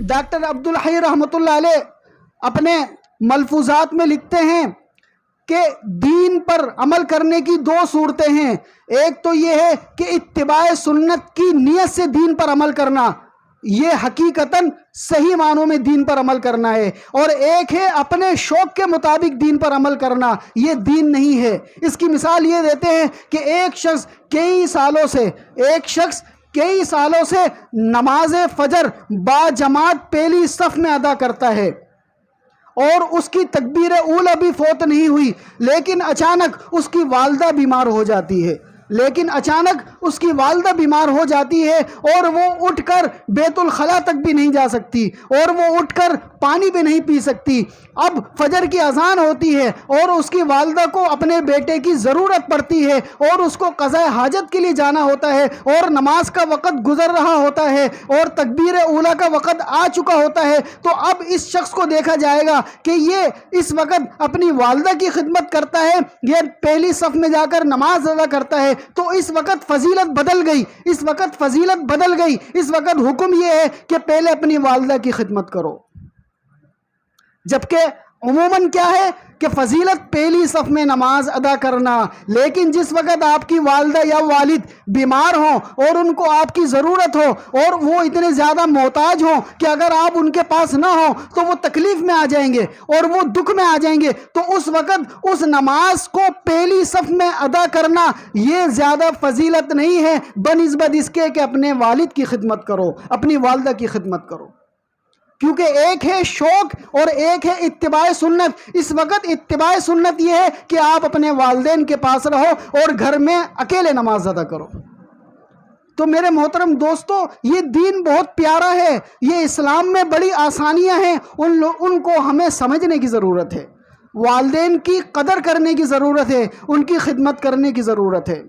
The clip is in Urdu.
ڈاکٹر عبدالحی رحمۃ اللہ علیہ اپنے ملفوظات میں لکھتے ہیں کہ دین پر عمل کرنے کی دو صورتیں ہیں. ایک تو یہ ہے کہ اتباع سنت کی نیت سے دین پر عمل کرنا، یہ حقیقتاً صحیح معنوں میں دین پر عمل کرنا ہے، اور ایک ہے اپنے شوق کے مطابق دین پر عمل کرنا، یہ دین نہیں ہے. اس کی مثال یہ دیتے ہیں کہ ایک شخص کئی سالوں سے نماز فجر با جماعت پہلی صف میں ادا کرتا ہے اور اس کی تکبیر اولیٰ بھی فوت نہیں ہوئی، لیکن اچانک اس کی والدہ بیمار ہو جاتی ہے اور وہ اٹھ کر بیت الخلا تک بھی نہیں جا سکتی، اور وہ اٹھ کر پانی بھی نہیں پی سکتی. اب فجر کی اذان ہوتی ہے اور اس کی والدہ کو اپنے بیٹے کی ضرورت پڑتی ہے اور اس کو قضاء حاجت کے لیے جانا ہوتا ہے، اور نماز کا وقت گزر رہا ہوتا ہے اور تکبیر اولیٰ کا وقت آ چکا ہوتا ہے. تو اب اس شخص کو دیکھا جائے گا کہ یہ اس وقت اپنی والدہ کی خدمت کرتا ہے، یہ پہلی صف میں جا کر نماز ادا کرتا ہے، تو اس وقت فضیلت بدل گئی. اس وقت حکم یہ ہے کہ پہلے اپنی والدہ کی خدمت کرو، جبکہ عموماً کیا ہے کہ فضیلت پہلی صف میں نماز ادا کرنا. لیکن جس وقت آپ کی والدہ یا والد بیمار ہوں اور ان کو آپ کی ضرورت ہو اور وہ اتنے زیادہ محتاج ہوں کہ اگر آپ ان کے پاس نہ ہوں تو وہ تکلیف میں آ جائیں گے اور وہ دکھ میں آ جائیں گے، تو اس وقت اس نماز کو پہلی صف میں ادا کرنا یہ زیادہ فضیلت نہیں ہے بنسبت اس کے کہ اپنے والد کی خدمت کرو، اپنی والدہ کی خدمت کرو. کیونکہ ایک ہے شوق اور ایک ہے اتباع سنت. اس وقت اتباع سنت یہ ہے کہ آپ اپنے والدین کے پاس رہو اور گھر میں اکیلے نماز ادا کرو. تو میرے محترم دوستو، یہ دین بہت پیارا ہے، یہ اسلام میں بڑی آسانیاں ہیں، ان کو ہمیں سمجھنے کی ضرورت ہے. والدین کی قدر کرنے کی ضرورت ہے، ان کی خدمت کرنے کی ضرورت ہے.